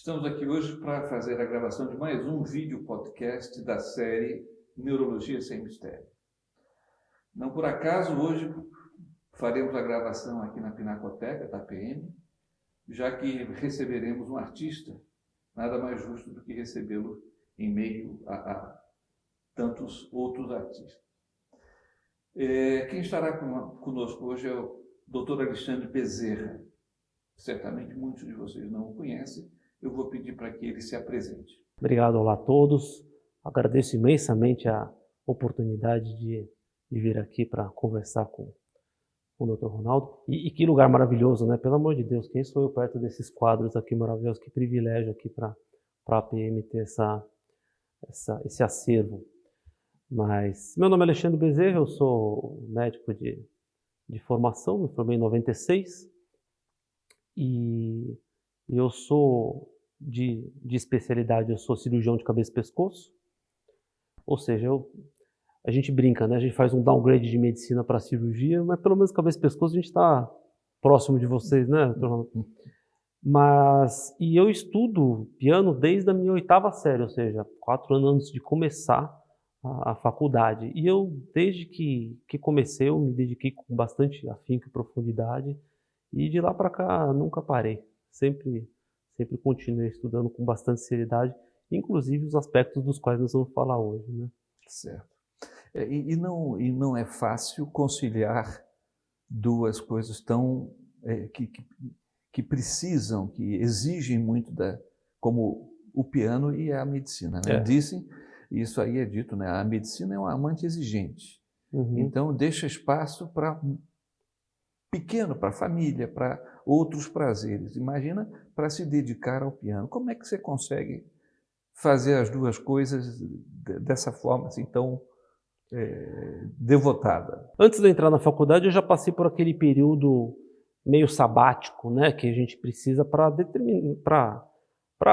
Estamos aqui hoje para fazer a gravação de mais um vídeo podcast da série Neurologia Sem Mistério. Não por acaso, hoje faremos a gravação aqui na Pinacoteca da PM, já que receberemos um artista, nada mais justo do que recebê-lo em meio a tantos outros artistas. Quem estará conosco hoje é o Dr. Alexandre Bezerra. Certamente muitos de vocês não o conhecem. Eu vou pedir para que ele se apresente. Obrigado, olá a todos. Agradeço imensamente a oportunidade de vir aqui para conversar com o Dr. Ronaldo. E que lugar maravilhoso, né? Pelo amor de Deus, quem sou eu perto desses quadros aqui maravilhosos? Que privilégio aqui para a APM ter esse acervo. Mas meu nome é Alexandre Bezerra, eu sou médico de formação, me formei em 96 e eu sou de especialidade, eu sou cirurgião de cabeça e pescoço, ou seja, a gente brinca, né? A gente faz um downgrade de medicina para cirurgia, mas pelo menos cabeça e pescoço a gente está próximo de vocês, né? E eu estudo piano desde a minha 8ª série, ou seja, 4 anos antes de começar a faculdade. E eu, desde que comecei, eu me dediquei com bastante afinco e profundidade, e de lá para cá nunca parei. Sempre continuei estudando com bastante seriedade, inclusive os aspectos dos quais nós vamos falar hoje, né? Certo. E não é fácil conciliar duas coisas tão que precisam, que exigem muito como o piano e a medicina, né? Dizem, isso aí é dito, né? A medicina é uma amante exigente. Uhum. Então deixa espaço para pequeno, para a família, para outros prazeres. Imagina para se dedicar ao piano. Como é que você consegue fazer as duas coisas dessa forma, assim, tão devotada? Antes de eu entrar na faculdade, eu já passei por aquele período meio sabático, né, que a gente precisa para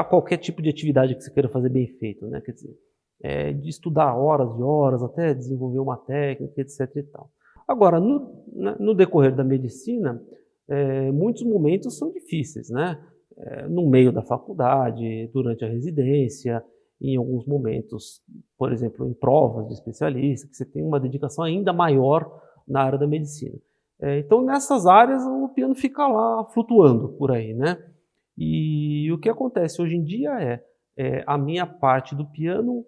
qualquer tipo de atividade que você queira fazer bem feito, né? Quer dizer, de estudar horas e horas, até desenvolver uma técnica, etc. e tal. Agora, no decorrer da medicina, muitos momentos são difíceis, né? No meio da faculdade, durante a residência, em alguns momentos, por exemplo, em provas de especialista, que você tem uma dedicação ainda maior na área da medicina. Então, nessas áreas, o piano fica lá flutuando por aí, né? E o que acontece hoje em dia a minha parte do piano,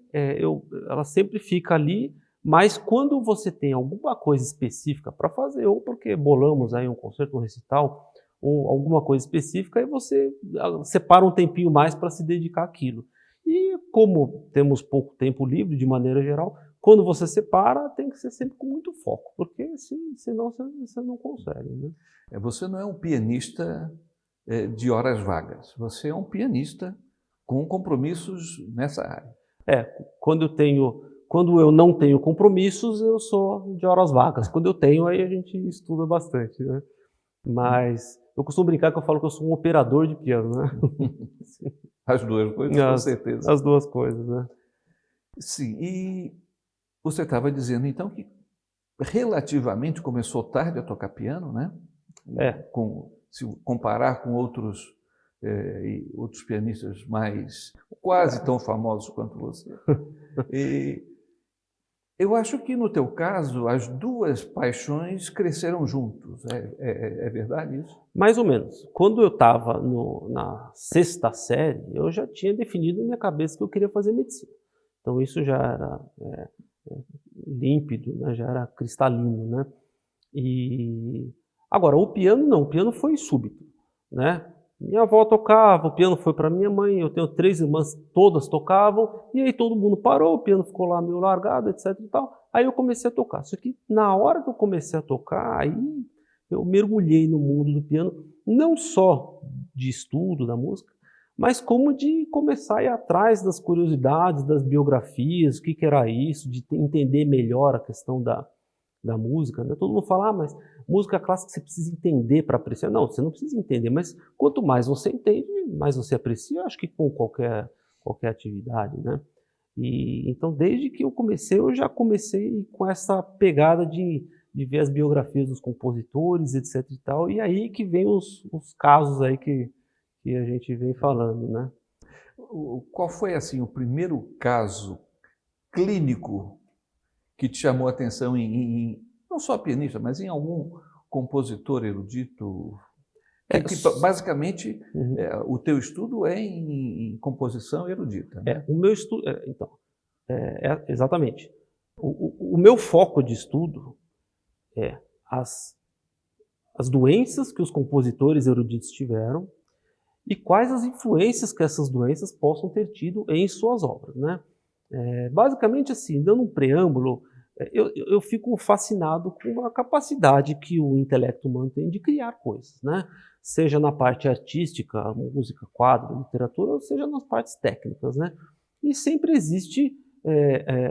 ela sempre fica ali, mas quando você tem alguma coisa específica para fazer, ou porque bolamos aí um concerto, um recital, ou alguma coisa específica, aí você separa um tempinho mais para se dedicar àquilo. E como temos pouco tempo livre, de maneira geral, quando você separa, tem que ser sempre com muito foco, porque senão você não consegue, né? Você não é um pianista de horas vagas, você é um pianista com compromissos nessa área. Quando eu não tenho compromissos, eu sou de horas vagas. Quando eu tenho, aí a gente estuda bastante, né? Mas eu costumo brincar que eu falo que eu sou um operador de piano, né? As duas coisas, com certeza. As duas coisas, né? Sim, e você estava dizendo, então, que relativamente começou tarde a tocar piano, né? Se comparar com outros pianistas quase tão famosos quanto você. E eu acho que, no teu caso, as duas paixões cresceram juntos. É verdade isso? Mais ou menos. Quando eu estava na 6ª série, eu já tinha definido na minha cabeça que eu queria fazer medicina. Então isso já era límpido, né? Já era cristalino, né? E agora, o piano não, o piano foi súbito, né? Minha avó tocava, o piano foi para minha mãe, eu tenho 3 irmãs, todas tocavam, e aí todo mundo parou, o piano ficou lá meio largado, etc e tal. Aí eu comecei a tocar. Só que na hora que eu comecei a tocar, aí eu mergulhei no mundo do piano, não só de estudo da música, mas como de começar a ir atrás das curiosidades, das biografias, o que era isso, de entender melhor a questão da música, né? Todo mundo fala, mas música clássica você precisa entender para apreciar. Não, você não precisa entender, mas quanto mais você entende, mais você aprecia, eu acho que com qualquer atividade, né? E então, desde que eu já comecei com essa pegada de ver as biografias dos compositores, etc e tal, e aí que vem os casos aí que a gente vem falando, né? qual foi assim o primeiro caso clínico que te chamou a atenção não só pianista, mas em algum compositor erudito? Basicamente, o teu estudo é em composição erudita, né? O meu estudo, então, exatamente. O meu foco de estudo é as doenças que os compositores eruditos tiveram e quais as influências que essas doenças possam ter tido em suas obras, né? Basicamente, assim, dando um preâmbulo, eu fico fascinado com a capacidade que o intelecto humano tem de criar coisas, né? Seja na parte artística, música, quadro, literatura, ou seja nas partes técnicas, né? E sempre existe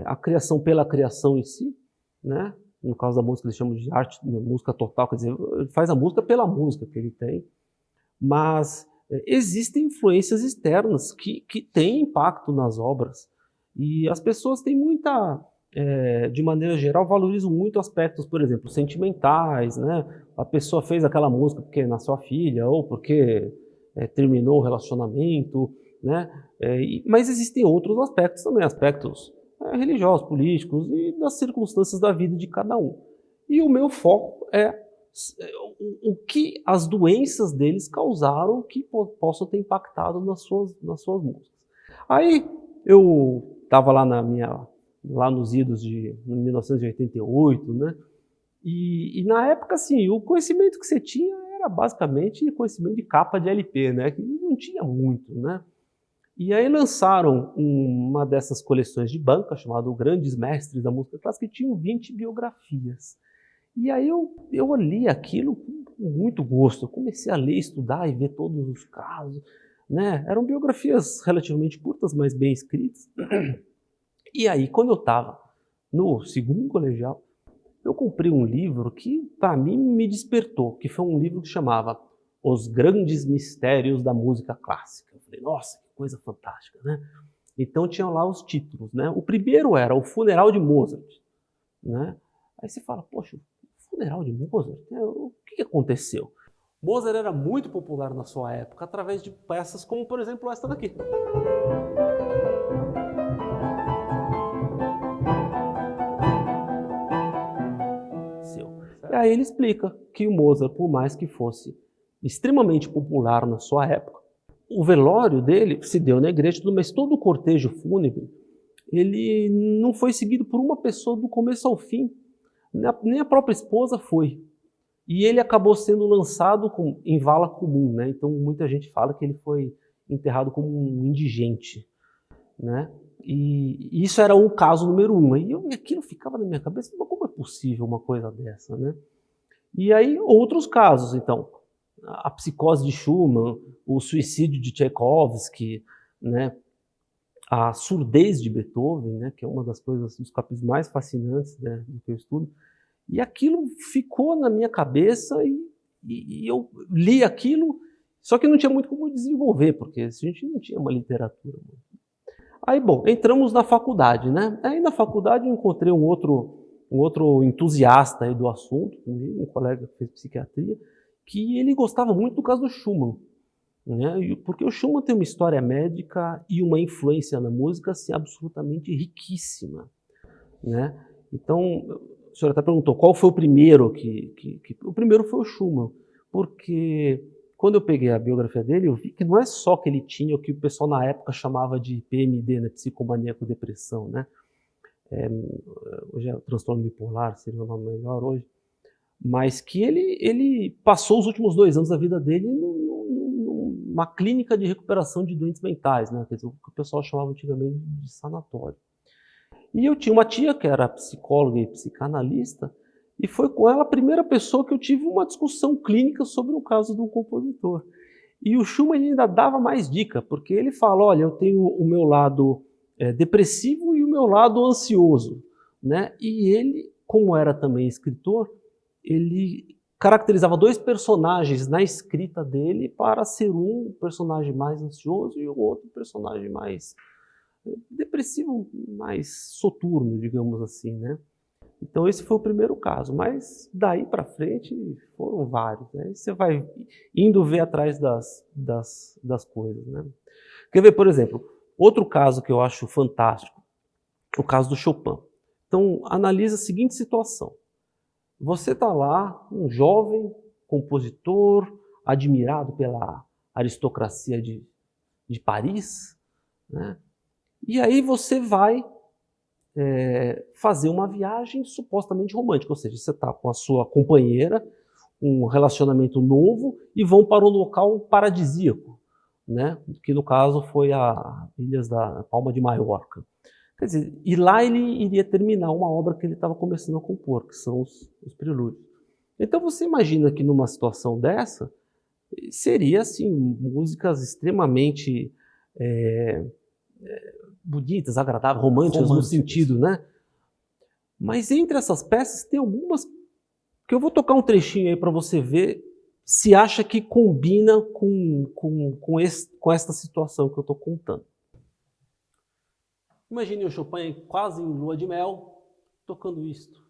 a criação pela criação em si, né? No caso da música, eles chamam de arte, música total, quer dizer, ele faz a música pela música que ele tem, mas existem influências externas que têm impacto nas obras, e as pessoas têm de maneira geral, valorizam muito aspectos, por exemplo, sentimentais, né? A pessoa fez aquela música porque nasceu a filha, ou porque terminou o relacionamento, né? Mas existem outros aspectos também, aspectos religiosos, políticos e das circunstâncias da vida de cada um. E o meu foco é o que as doenças deles causaram que possam ter impactado nas suas músicas. Aí eu estava lá nos idos de 1988, né? E na época, assim, o conhecimento que você tinha era basicamente conhecimento de capa de LP, né? Que não tinha muito, né? E aí lançaram uma dessas coleções de banca, chamada Grandes Mestres da Música Clássica, que tinham 20 biografias. E aí eu olhei aquilo com muito gosto, eu comecei a ler, estudar e ver todos os casos, né? Eram biografias relativamente curtas, mas bem escritas. E aí, quando eu estava no segundo colegial, eu comprei um livro que, para mim, me despertou, que foi um livro que chamava Os Grandes Mistérios da Música Clássica. Eu falei, nossa, que coisa fantástica, né? Então, tinha lá os títulos, né? O primeiro era O Funeral de Mozart, né? Aí você fala, poxa, o funeral de Mozart? O que aconteceu? Mozart era muito popular na sua época, através de peças como, por exemplo, esta daqui. E aí ele explica que o Mozart, por mais que fosse extremamente popular na sua época, o velório dele se deu na igreja, mas todo o cortejo fúnebre, ele não foi seguido por uma pessoa do começo ao fim, nem a própria esposa foi. E ele acabou sendo lançado em vala comum, né? Então muita gente fala que ele foi enterrado como um indigente, né? E isso era o caso número 1. E aquilo ficava na minha cabeça, mas como é possível uma coisa dessa, né? E aí outros casos, então, a psicose de Schumann, o suicídio de Tchaikovsky, né? A surdez de Beethoven, né? Que é uma das coisas, dos capítulos mais fascinantes, né, do que eu estudo. E aquilo ficou na minha cabeça e eu li aquilo, só que não tinha muito como desenvolver, porque a gente não tinha uma literatura. Aí, bom, entramos na faculdade, né? Aí na faculdade eu encontrei um outro entusiasta aí do assunto, um colega que fez psiquiatria, que ele gostava muito do caso do Schumann, né? Porque o Schumann tem uma história médica e uma influência na música assim, absolutamente riquíssima, né? Então, a senhora até perguntou qual foi o primeiro o primeiro foi o Schumann, porque quando eu peguei a biografia dele, eu vi que não é só que ele tinha o que o pessoal na época chamava de PMD, né, psicomaníaco-depressão, né? Hoje é o transtorno bipolar, seria o nome melhor hoje, mas que ele passou os últimos 2 anos da vida dele numa clínica de recuperação de doentes mentais, né? Quer dizer, o que o pessoal chamava antigamente de sanatório. E eu tinha uma tia que era psicóloga e psicanalista, e foi com ela a primeira pessoa que eu tive uma discussão clínica sobre o caso de um compositor. E o Schumann ainda dava mais dica, porque ele fala, olha, eu tenho o meu lado depressivo e o meu lado ansioso, né? E ele, como era também escritor, ele caracterizava 2 personagens na escrita dele para ser um personagem mais ansioso e o outro personagem mais depressivo, mais soturno, digamos assim, né? Então esse foi o primeiro caso, mas daí para frente foram vários, né? Você vai indo ver atrás das coisas, né? Quer ver, por exemplo, outro caso que eu acho fantástico, o caso do Chopin. Então, analisa a seguinte situação. Você está lá, um jovem compositor, admirado pela aristocracia de Paris, né? E aí você vai fazer uma viagem supostamente romântica, ou seja, você está com a sua companheira, um relacionamento novo, e vão para um local paradisíaco, né? Que no caso foi a Ilhas da Palma de Maiorca. Quer dizer, e lá ele iria terminar uma obra que ele estava começando a compor, que são os prelúdios. Então você imagina que numa situação dessa, seria assim, músicas extremamente bonitas, agradáveis, românticas no sentido, né? Mas entre essas peças tem algumas que eu vou tocar um trechinho aí para você ver se acha que combina com esta situação que eu estou contando. Imagine o Chopin quase em lua de mel, tocando isto.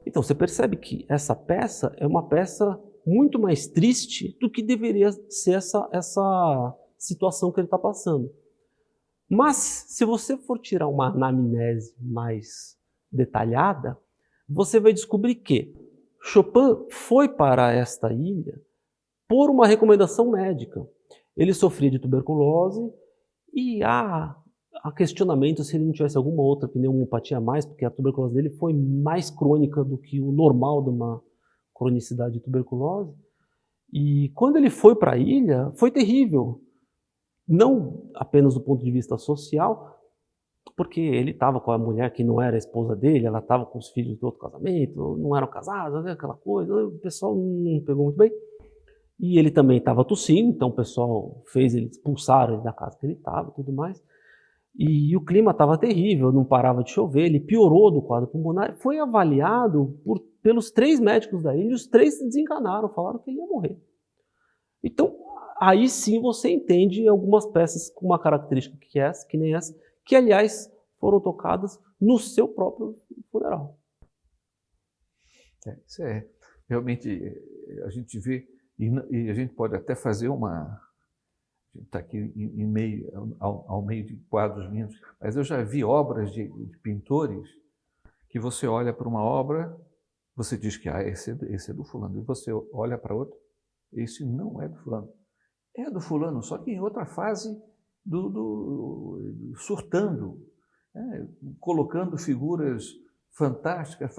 Então, você percebe que essa peça é uma peça muito mais triste do que deveria ser essa situação que ele está passando. Mas, se você for tirar uma anamnese mais detalhada, você vai descobrir que Chopin foi para esta ilha por uma recomendação médica. Ele sofria de tuberculose e há questionamento se ele não tivesse alguma outra pneumopatia a mais, porque a tuberculose dele foi mais crônica do que o normal de uma cronicidade de tuberculose. E quando ele foi para a ilha, foi terrível. Não apenas do ponto de vista social, porque ele estava com a mulher que não era a esposa dele, ela estava com os filhos do outro casamento, não eram casados, aquela coisa, o pessoal não pegou muito bem. E ele também estava tossindo, então o pessoal fez ele expulsar ele da casa que ele estava e tudo mais. E o clima estava terrível, não parava de chover, ele piorou do quadro pulmonar, foi avaliado pelos 3 médicos da ilha, e os 3 se desencanaram, falaram que ele ia morrer. Então, aí sim você entende algumas peças com uma característica que nem essa, que aliás foram tocadas no seu próprio funeral. Isso é realmente, a gente vê, e a gente pode até fazer uma... A gente está aqui em meio, ao meio de quadros lindos, mas eu já vi obras de pintores que você olha para uma obra, você diz que esse é do fulano, e você olha para outro, esse não é do fulano. É do fulano, só que em outra fase surtando, colocando figuras fantásticas,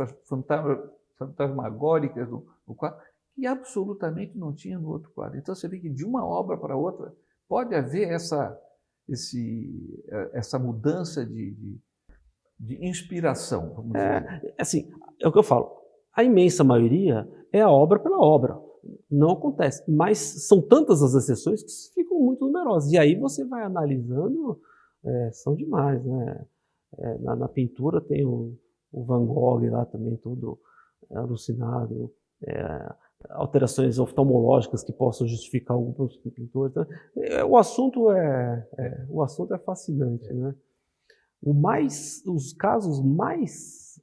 fantasmagóricas no quadro, que absolutamente não tinha no outro quadro. Então você vê que de uma obra para outra pode haver essa mudança de inspiração, vamos dizer. Assim, é o que eu falo, a imensa maioria é a obra pela obra, não acontece, mas são tantas as exceções que ficam muito numerosas, e aí você vai analisando, são demais, né? Na pintura tem o Van Gogh lá também, todo alucinado, alterações oftalmológicas que possam justificar alguns pintores. O assunto é fascinante, né? Os casos mais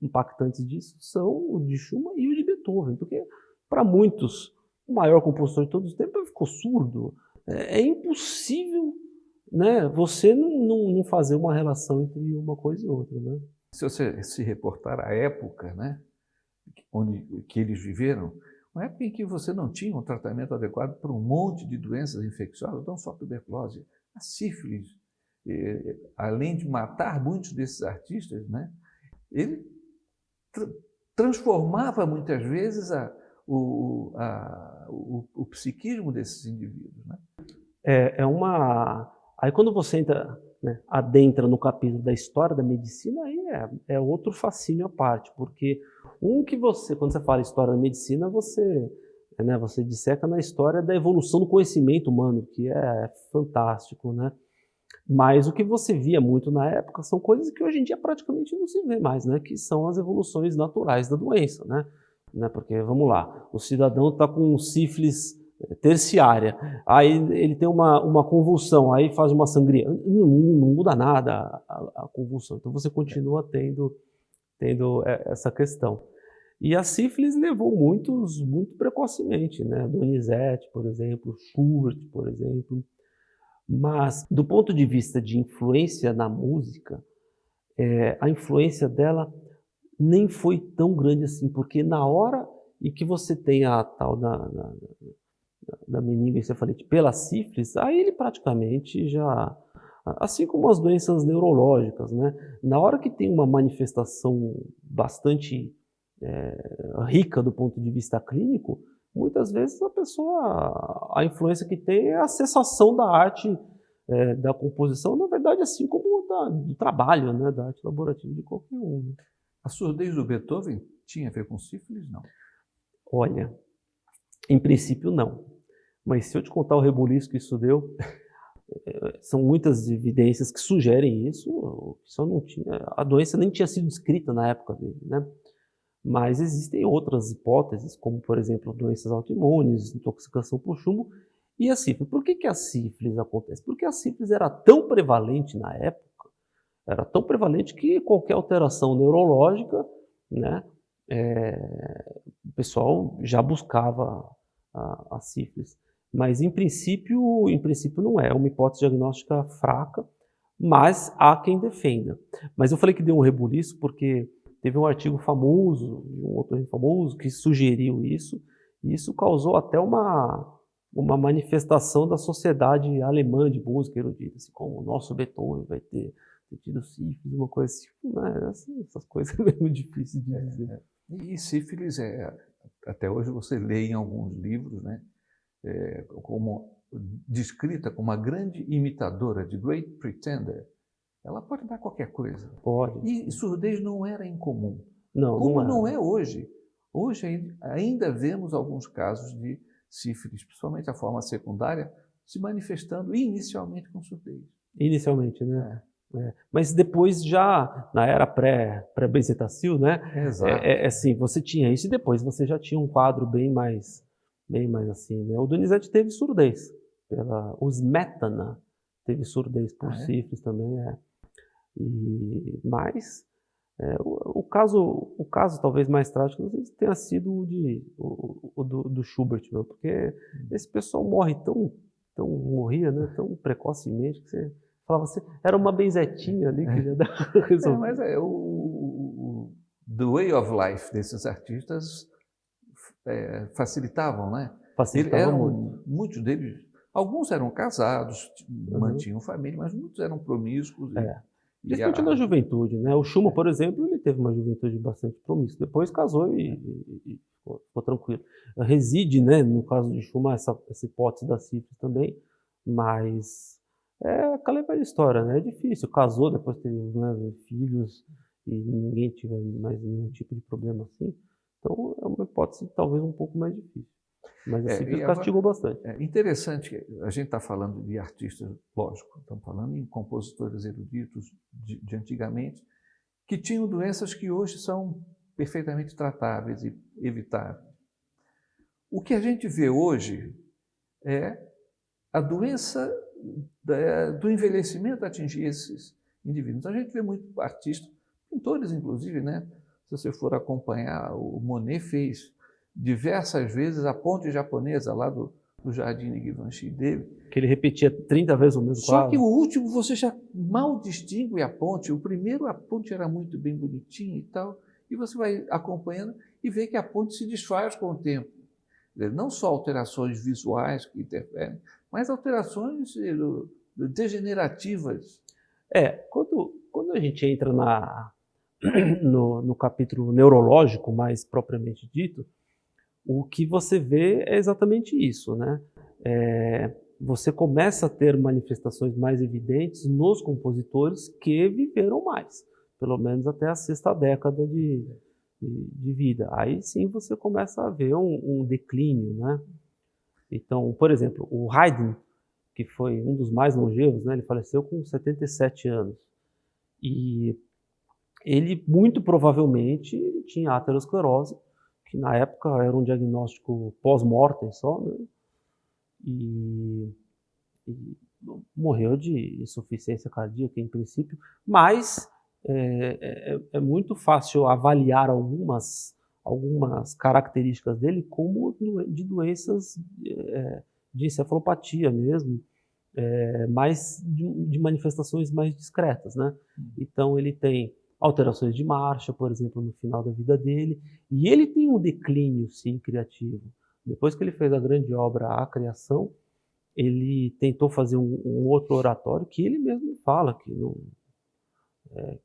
impactantes disso são o de Schumann e o de Beethoven, porque para muitos o maior compositor de todos os tempos ficou surdo. É impossível, né, você não fazer uma relação entre uma coisa e outra, né? Se você se reportar à época, né, que eles viveram, uma época em que você não tinha um tratamento adequado para um monte de doenças infecciosas, não só a tuberculose, a sífilis, além de matar muitos desses artistas, né, ele transformava muitas vezes o psiquismo desses indivíduos, né? Aí quando você entra, né, adentra no capítulo da história da medicina, aí é outro fascínio à parte, porque quando você fala história da medicina, você disseca na história da evolução do conhecimento humano, que é fantástico, né? Mas o que você via muito na época são coisas que hoje em dia praticamente não se vê mais, né? Que são as evoluções naturais da doença, né? Porque, vamos lá, o cidadão está com sífilis terciária, aí ele tem uma convulsão, aí faz uma sangria, não muda nada a convulsão, então você continua tendo essa questão. E a sífilis levou muitos muito precocemente, né? Donizete, por exemplo, Schubert, por exemplo. Mas, do ponto de vista de influência na música, a influência dela nem foi tão grande assim, porque na hora em que você tem a tal da meningoencefalite pela sífilis, aí ele praticamente já, assim como as doenças neurológicas, né? Na hora que tem uma manifestação bastante rica do ponto de vista clínico, muitas vezes a influência que tem é a cessação da arte, da composição, na verdade, assim como do trabalho, né? Da arte laborativa de qualquer um. Né? A surdez do Beethoven tinha a ver com sífilis, não? Olha, em princípio não. Mas se eu te contar o rebuliço que isso deu, são muitas evidências que sugerem isso, só não tinha, a doença nem tinha sido descrita na época dele, né? Mas existem outras hipóteses, como, por exemplo, doenças autoimunes, intoxicação por chumbo e a sífilis. Por que a sífilis acontece? Porque a sífilis era tão prevalente na época, era tão prevalente que qualquer alteração neurológica, né, o pessoal já buscava a sífilis. Mas, em princípio não é uma hipótese diagnóstica fraca, mas há quem defenda. Mas eu falei que deu um rebuliço porque teve um artigo famoso, de um autor famoso, que sugeriu isso, e isso causou até uma manifestação da sociedade alemã de música erudita, assim, como o nosso Beethoven vai ter tido sífilis, uma coisa assim, né? Essas coisas é meio difíceis de dizer. E sífilis, até hoje você lê em alguns livros, né, como descrita como uma grande imitadora de Great Pretender. Ela pode dar qualquer coisa. Pode. E surdez não era incomum. Não, como não é hoje. Hoje ainda vemos alguns casos de sífilis, principalmente a forma secundária, se manifestando inicialmente com surdez. Inicialmente, né? Mas depois já, na era pré-benzetacil, né? Exato. Assim, você tinha isso e depois você já tinha um quadro bem mais assim, né? O Donizete teve surdez. O Smetana teve surdez por sífilis também, Mas o caso talvez mais trágico não sei se tenha sido o do Schubert, meu, porque esse pessoal morria, né, tão precocemente que você falava assim, era uma benzetinha ali que já dava resolver. Mas the way of life desses artistas facilitavam, né? Muitos deles, alguns eram casados, mantinham família, mas muitos eram promíscuos. Principalmente na juventude, né? O Schumann, por exemplo, ele teve uma juventude bastante promíscua. Depois casou e ficou tranquilo. Reside, né, no caso de Schumann, essa hipótese da sífilis também, mas aquela velha história, né? É difícil. Casou, depois teve, né, filhos e ninguém tiver mais nenhum tipo de problema assim. Então, é uma hipótese talvez um pouco mais difícil. Mas a sífilis castigou bastante. É interessante que a gente está falando de artistas, lógico, estamos falando em compositores eruditos de antigamente, que tinham doenças que hoje são perfeitamente tratáveis e evitáveis. O que a gente vê hoje é a doença do envelhecimento atingir esses indivíduos. Então a gente vê muito artistas, pintores inclusive, né? Se você for acompanhar, o Monet fez diversas vezes a ponte japonesa lá do Jardim de Givenchy dele. Que ele repetia 30 vezes o mesmo quadro. Só que o último você já mal distingue a ponte. O primeiro, a ponte era muito bem bonitinha e tal, e você vai acompanhando e vê que a ponte se desfaz com o tempo. Não só alterações visuais que interferem, mas alterações degenerativas. Quando a gente entra no capítulo neurológico, mais propriamente dito, o que você vê é exatamente isso, né? Você começa a ter manifestações mais evidentes nos compositores que viveram mais, pelo menos até a sexta década de vida. Aí sim você começa a ver um declínio, né? Então, por exemplo, o Haydn, que foi um dos mais longevos, né? Ele faleceu com 77 anos. E ele, muito provavelmente, tinha aterosclerose, que na época era um diagnóstico pós-mortem só, né? E morreu de insuficiência cardíaca, em princípio, mas é muito fácil avaliar algumas características dele como de doenças de encefalopatia mesmo, mas de manifestações mais discretas, né? Então ele tem alterações de marcha, por exemplo, no final da vida dele, e ele tem um declínio, sim, criativo. Depois que ele fez a grande obra A Criação, ele tentou fazer um outro oratório que ele mesmo fala que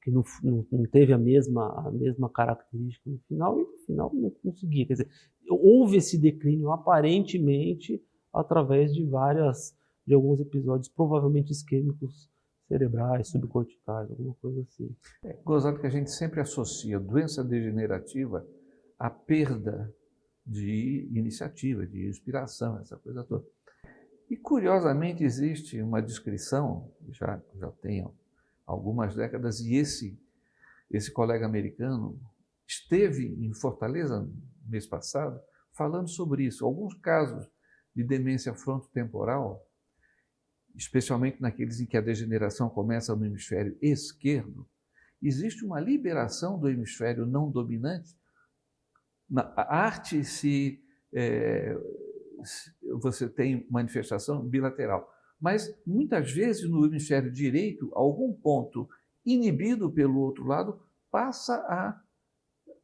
não teve a mesma característica no final, e no final não conseguia. Quer dizer, houve esse declínio aparentemente através de alguns episódios provavelmente isquêmicos cerebrais, subcorticais, alguma coisa assim. É gozado que a gente sempre associa doença degenerativa à perda de iniciativa, de inspiração, essa coisa toda. E, curiosamente, existe uma descrição, já tem algumas décadas, e esse colega americano esteve em Fortaleza, no mês passado, falando sobre isso. Alguns casos de demência frontotemporal, especialmente naqueles em que a degeneração começa no hemisfério esquerdo, existe uma liberação do hemisfério não dominante. A arte você tem manifestação bilateral, mas muitas vezes no hemisfério direito, algum ponto inibido pelo outro lado passa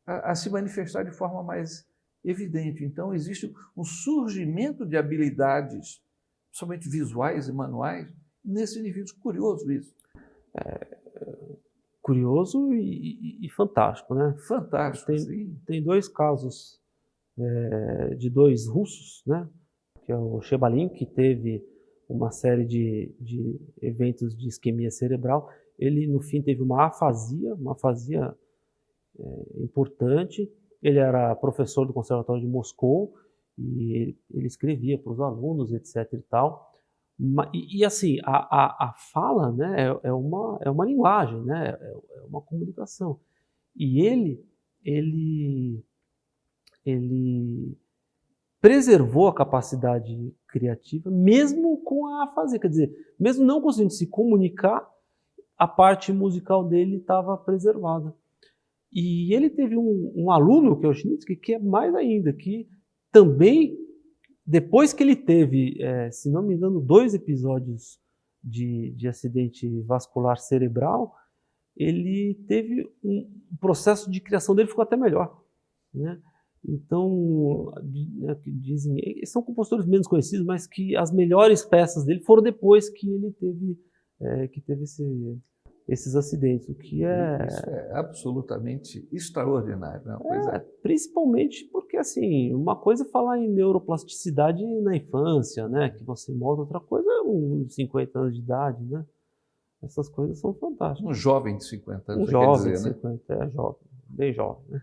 a se manifestar de forma mais evidente. Então existe um surgimento de habilidades, somente visuais e manuais, nesse indivíduo. Curioso isso. Curioso e fantástico, né? Fantástico, tem dois casos de dois russos, né? Que é o Shebalin, que teve uma série de eventos de isquemia cerebral. Ele, no fim, teve uma afasia importante. Ele era professor do Conservatório de Moscou e ele escrevia para os alunos, etc. e tal. E assim, a fala, né, é uma linguagem, né? É uma comunicação. E ele preservou a capacidade criativa, mesmo com a afasia. Quer dizer, mesmo não conseguindo se comunicar, a parte musical dele estava preservada. E ele teve um aluno, que é o Schnitzky, que é mais ainda, que também, depois que ele teve, se não me engano, 2 episódios de acidente vascular cerebral, ele teve um processo de criação dele ficou até melhor, né? Então, dizem, são compositores menos conhecidos, mas que as melhores peças dele foram depois que ele teve esses acidentes, o que Isso é absolutamente extraordinário, né? Principalmente porque, assim, uma coisa é falar em neuroplasticidade na infância, né? Que você molda, outra coisa é uns 50 anos de idade, né? Essas coisas são fantásticas. Um jovem de 50 anos, um jovem quer dizer, de 50, né? Jovem, bem jovem, né?